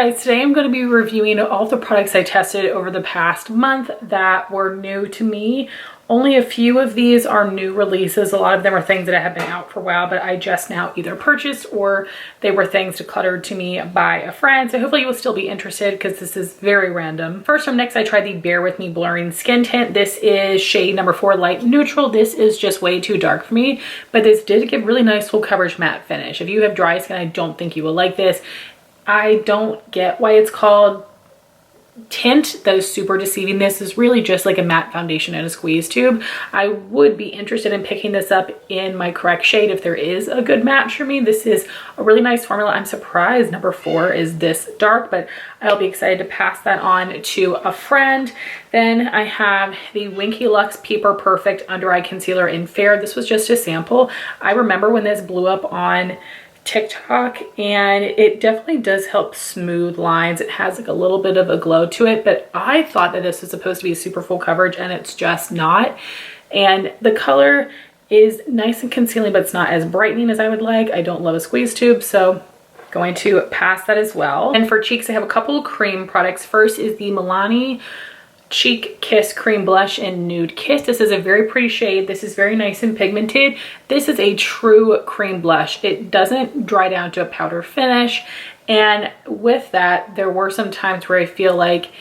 guys, today I'm going to be reviewing all the products I tested over the past month that were new to me. Only a few of these are new releases. A lot of them are things that have been out for a while, but I just now either purchased or they were things decluttered to me by a friend. So hopefully you will still be interested because this is very random. First from NYX, I tried the Bear With Me Blurring Skin Tint. This is shade number 4, Light Neutral. This is just way too dark for me, but this did give really nice full coverage matte finish. If you have dry skin, I don't think you will like this. I don't get why it's called tint. That is super deceiving. This is really just like a matte foundation in a squeeze tube. I would be interested in picking this up in my correct shade if there is a good match for me. This is a really nice formula. I'm surprised number 4 is this dark, but I'll be excited to pass that on to a friend. Then I have the Winky Lux Peeper Perfect Under Eye Concealer in Fair. This was just a sample. I remember when this blew up on TikTok, and it definitely does help smooth lines. It has like a little bit of a glow to it, but I thought that this was supposed to be super full coverage and it's just not. And the color is nice and concealing, but it's not as brightening as I would like. I don't love a squeeze tube, so going to pass that as well. And for cheeks, I have a couple of cream products. First is the Milani Cheek Kiss Cream Blush in Nude Kiss. This is a very pretty shade. This is very nice and pigmented. This is a true cream blush. It doesn't dry down to a powder finish. And with that, there were some times where I feel like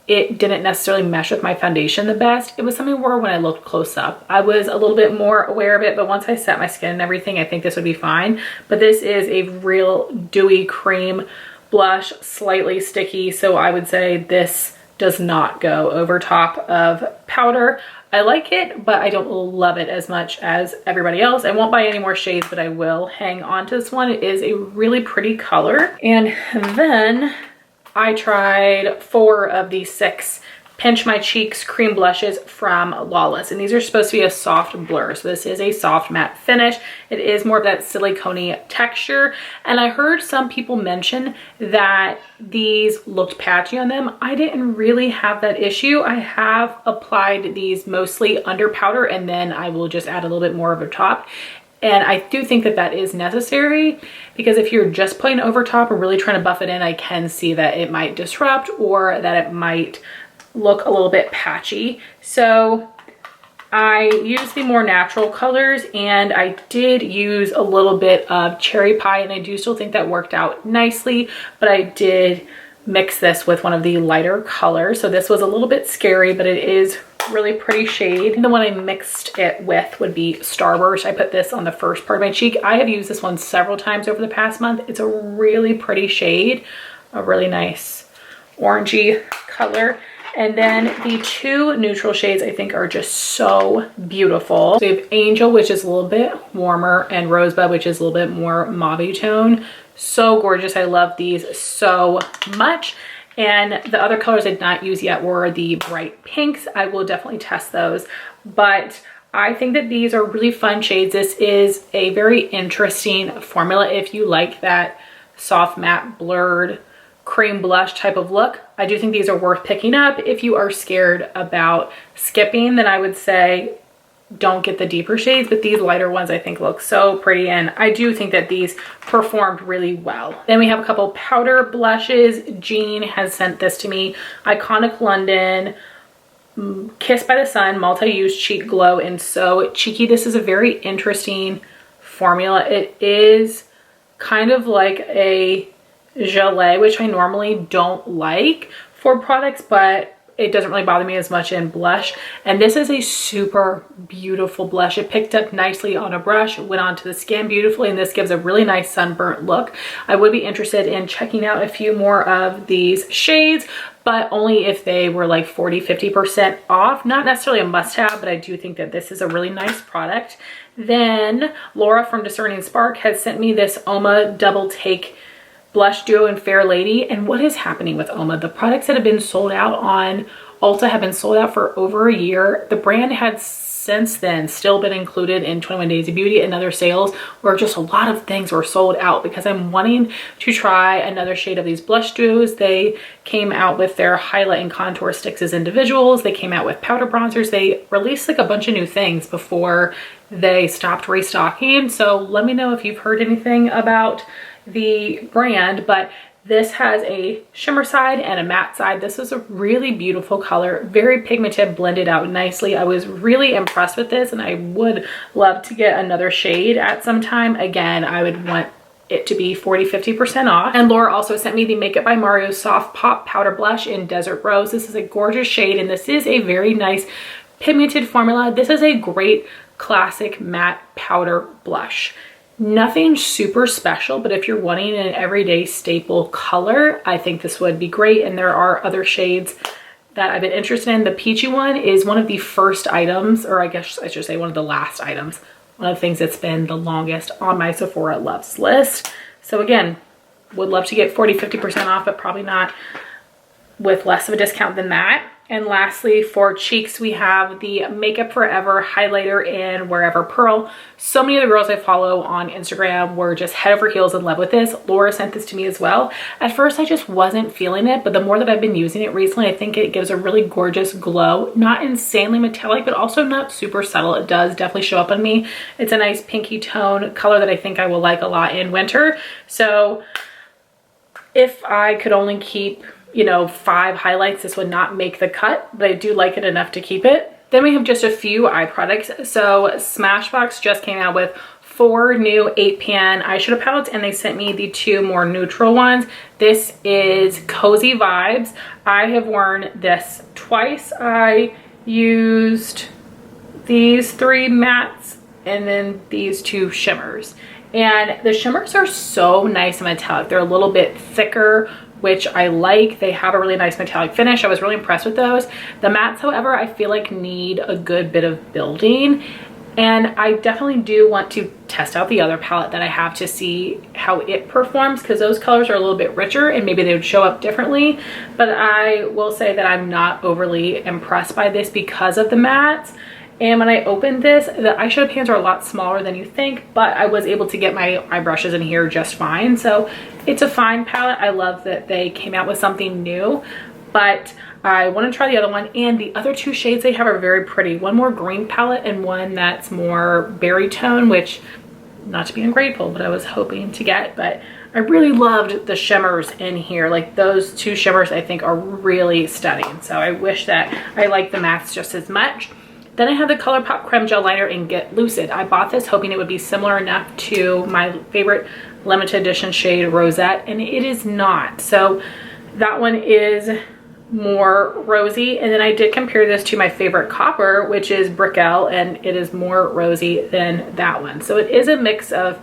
it didn't necessarily mesh with my foundation the best. It was something where when I looked close up, I was a little bit more aware of it, but once I set my skin and everything, I think this would be fine. But this is a real dewy cream blush, slightly sticky. So I would say this does not go over top of powder. I like it, but I don't love it as much as everybody else. I won't buy any more shades, but I will hang on to this one. It is a really pretty color. And then I tried 4 of the 6 Pinch My Cheeks cream blushes from Lawless, and these are supposed to be a soft blur. So this is a soft matte finish. It is more of that silicone texture, and I heard some people mention that these looked patchy on them. I didn't really have that issue. I have applied these mostly under powder, and then I will just add a little bit more over top. And I do think that that is necessary, because if you're just playing over top or really trying to buff it in, I can see that it might disrupt or that it might look a little bit patchy. So I used the more natural colors, and I did use a little bit of Cherry Pie, and I do still think that worked out nicely, but I did mix this with one of the lighter colors. So this was a little bit scary, but it is really pretty shade. And the one I mixed it with would be Starburst. I put this on the first part of my cheek. I have used this one several times over the past month. It's a really pretty shade, a really nice orangey color. And then the 2 neutral shades I think are just so beautiful. So we have Angel, which is a little bit warmer, and Rosebud, which is a little bit more mauve tone. So gorgeous. I love these so much. And the other colors I did not use yet were the bright pinks. I will definitely test those, but I think that these are really fun shades. This is a very interesting formula if you like that soft matte blurred cream blush type of look. I do think these are worth picking up. If you are scared about skipping, then I would say don't get the deeper shades, but these lighter ones I think look so pretty, and I do think that these performed really well. Then we have a couple powder blushes. Jean has sent this to me. Iconic London Kiss by the Sun Multi-Use Cheek Glow in So Cheeky. This is a very interesting formula. It is kind of like a gelée, which I normally don't like for products, but it doesn't really bother me as much in blush. And this is a super beautiful blush. It picked up nicely on a brush, went onto the skin beautifully, and this gives a really nice sunburnt look. I would be interested in checking out a few more of these shades, but only if they were like 40–50% off. Not necessarily a must-have, but I do think that this is a really nice product. Then Laura from Discerning Spark has sent me this Oma Double Take Blush Duo in Fair Lady. And what is happening with Oma? The products that have been sold out on Ulta have been sold out for over a year. The brand had since then still been included in 21 Days of Beauty and other sales where just a lot of things were sold out, because I'm wanting to try another shade of these blush duos. They came out with their highlight and contour sticks as individuals. They came out with powder bronzers. They released like a bunch of new things before they stopped restocking. So let me know if you've heard anything about the brand, but This has a shimmer side and a matte side. This is a really beautiful color, very pigmented, blended out nicely. I was really impressed with this, and I would love to get another shade at some time. Again, I would want it to be 40–50% off. And Laura also sent me the Makeup by Mario Soft Pop Powder Blush in Desert Rose. This is a gorgeous shade, and this is a very nice pigmented formula. This is a great classic matte powder blush. Nothing super special, but if you're wanting an everyday staple color, I think this would be great. And there are other shades that I've been interested in. The peachy one is one of the first items, or I guess I should say one of the last items. One of the things that's been the longest on my Sephora loves list. So again, would love to get 40–50% off, but probably not with less of a discount than that. And lastly, for cheeks, we have the Makeup Forever highlighter in Wherever Pearl. So many of the girls I follow on Instagram were just head over heels in love with this. Laura sent this to me as well. At first, I just wasn't feeling it, but the more that I've been using it recently, I think it gives a really gorgeous glow. Not insanely metallic, but also not super subtle. It does definitely show up on me. It's a nice pinky tone color that I think I will like a lot in winter. So if I could only keep, you know, 5 highlights, this would not make the cut, but I do like it enough to keep it. Then we have just a few eye products. So Smashbox just came out with 4 new 8pan eyeshadow palettes, and they sent me the 2 more neutral ones. This is Cozy Vibes. I have worn this twice. I used these 3 mattes and then these 2 shimmers. And the shimmers are so nice and metallic. They're a little bit thicker, which I like. They have a really nice metallic finish. I was really impressed with those. The mattes, however, I feel like need a good bit of building. And I definitely do want to test out the other palette that I have to see how it performs, because those colors are a little bit richer and maybe they would show up differently. But I will say that I'm not overly impressed by this because of the mattes. And when I opened this, the eyeshadow pans are a lot smaller than you think, but I was able to get my eye brushes in here just fine. So it's a fine palette. I love that they came out with something new, but I want to try the other one. And the other 2 shades they have are very pretty. One more green palette and one that's more berry tone, which, not to be ungrateful, but I was hoping to get. But I really loved the shimmers in here. Like, those 2 shimmers I think are really stunning. So I wish that I liked the mattes just as much. Then I have the ColourPop Creme Gel Liner in Get Lucid. I bought this hoping it would be similar enough to my favorite limited edition shade Rosette, and it is not. So that one is more rosy. And then I did compare this to my favorite Copper, which is Brickell, and it is more rosy than that one. So it is a mix of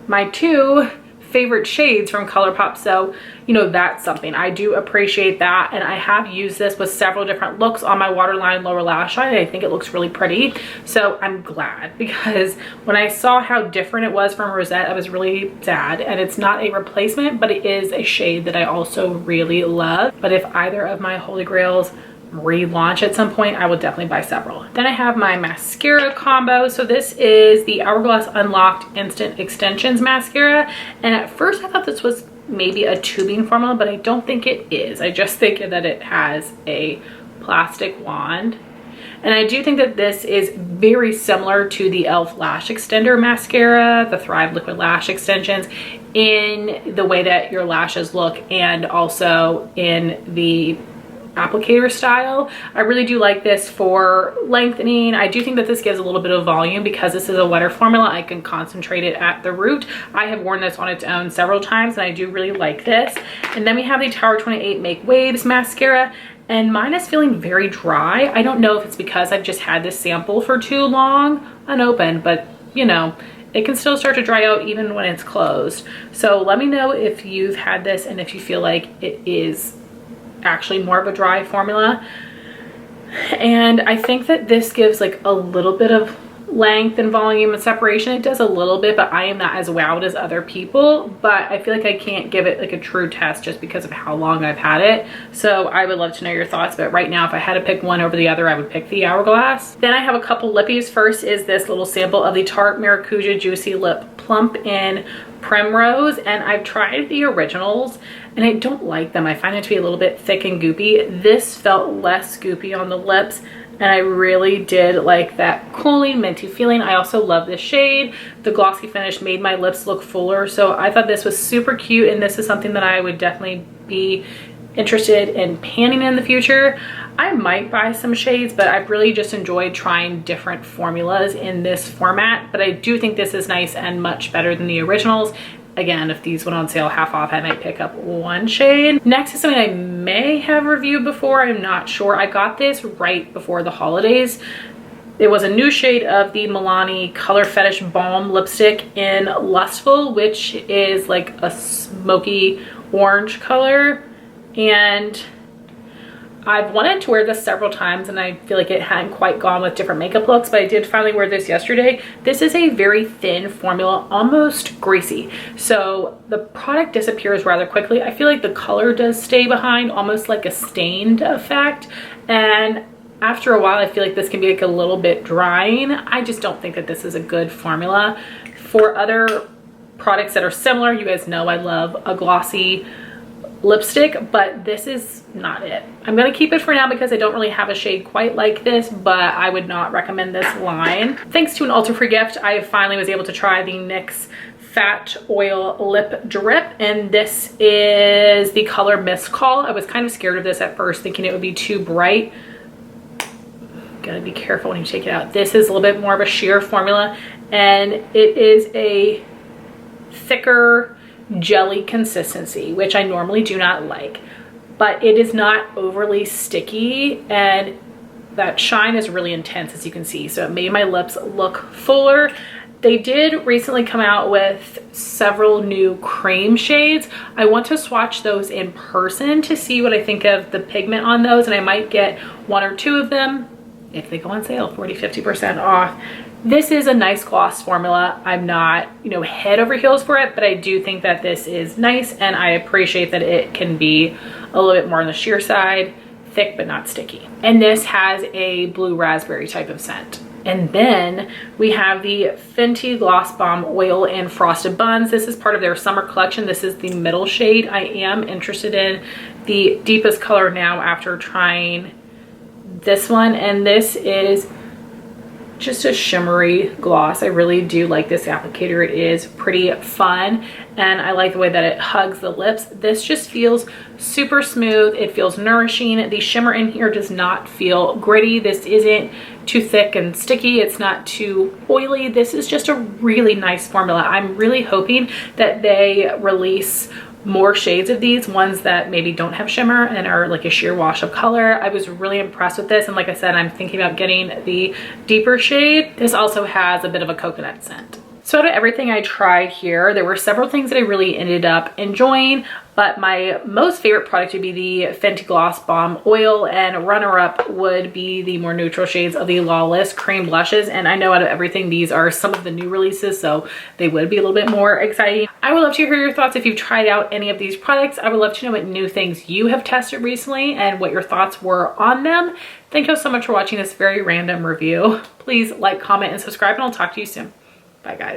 my 2 favorite shades from ColourPop. So, you know, that's something. I do appreciate that. And I have used this with several different looks on my waterline lower lash line. I think it looks really pretty. So I'm glad, because when I saw how different it was from Rosette, I was really sad. And it's not a replacement, but it is a shade that I also really love. But if either of my Holy Grails relaunch at some point, I will definitely buy several. Then I have my mascara combo. So this is the Hourglass Unlocked Instant Extensions mascara, and at first I thought this was maybe a tubing formula, but I don't think it is. I just think that it has a plastic wand, and I do think that this is very similar to the e.l.f. Lash Extender mascara, the Thrive Liquid Lash Extensions, in the way that your lashes look and also in the applicator style. I really do like this for lengthening. I do think that this gives a little bit of volume because this is a wetter formula. I can concentrate it at the root. I have worn this on its own several times and I do really like this. And then we have the Tower 28 Make Waves mascara, and mine is feeling very dry. I don't know if it's because I've just had this sample for too long unopened, but you know, it can still start to dry out even when it's closed. So let me know if you've had this and if you feel like it is actually more of a dry formula. And I think that this gives like a little bit of length and volume and separation. It does a little bit, but I am not as wowed as other people. But I feel like I can't give it like a true test just because of how long I've had it. So I would love to know your thoughts, but right now if I had to pick one over the other, I would pick the Hourglass. Then I have a couple lippies. First is this little sample of the Tarte Maracuja Juicy Lip Plump in Primrose, and I've tried the originals and I don't like them. I find it to be a little bit thick and goopy. This felt less goopy on the lips, and I really did like that cooling minty feeling. I also love this shade. The glossy finish made my lips look fuller, so I thought this was super cute, and this is something that I would definitely be interested in panning in the future. I might buy some shades, but I've really just enjoyed trying different formulas in this format. But I do think this is nice and much better than the originals. Again, if these went on sale half off, I might pick up one shade. Next is something I may have reviewed before, I'm not sure. I got this right before the holidays. It was a new shade of the Milani Color Fetish Balm lipstick in Lustful, which is like a smoky orange color. And I've wanted to wear this several times, and I feel like it hadn't quite gone with different makeup looks, but I did finally wear this yesterday. This is a very thin formula, almost greasy. So the product disappears rather quickly. I feel like the color does stay behind, almost like a stained effect. And after a while, I feel like this can be like a little bit drying. I just don't think that this is a good formula. For other products that are similar, you guys know I love a glossy lipstick, but this is not it. I'm gonna keep it for now because I don't really have a shade quite like this, but I would not recommend this line. Thanks to an Ulta free gift, I finally was able to try the NYX Fat Oil Lip Drip, and this is the color Mist Call. I was kind of scared of this at first, thinking it would be too bright. Gotta be careful when you take it out. This is a little bit more of a sheer formula, and it is a thicker jelly consistency, which I normally do not like, but it is not overly sticky, and that shine is really intense, as you can see, so it made my lips look fuller. They did recently come out with several new Creme shades. I want to swatch those in person to see what I think of the pigment on those, and I might get one or two of them if they go on sale, 40–50% off. This is a nice gloss formula. I'm not, you know, head over heels for it, but I do think that this is nice, and I appreciate that it can be a little bit more on the sheer side, thick but not sticky. And this has a blue raspberry type of scent. And then we have the Fenty Gloss Bomb Oil in Frosted Buns. This is part of their summer collection. This is the middle shade. I am interested in the deepest color now after trying this one, and this is just a shimmery gloss. I really do like this applicator. It is pretty fun, and I like the way that it hugs the lips. This just feels super smooth. It feels nourishing. The shimmer in here does not feel gritty. This isn't too thick and sticky. It's not too oily. This is just a really nice formula. I'm really hoping that they release more shades of these, ones that maybe don't have shimmer and are like a sheer wash of color. I was really impressed with this, and like I said, I'm thinking about getting the deeper shade. This also has a bit of a coconut scent. So out of everything I tried here, there were several things that I really ended up enjoying, but my most favorite product would be the Fenty Gloss Bomb Oil, and runner-up would be the more neutral shades of the Lawless Cream Blushes. And I know out of everything, these are some of the new releases, so they would be a little bit more exciting. I would love to hear your thoughts if you've tried out any of these products. I would love to know what new things you have tested recently and what your thoughts were on them. Thank you so much for watching this very random review. Please like, comment, and subscribe, and I'll talk to you soon. Bye, guys.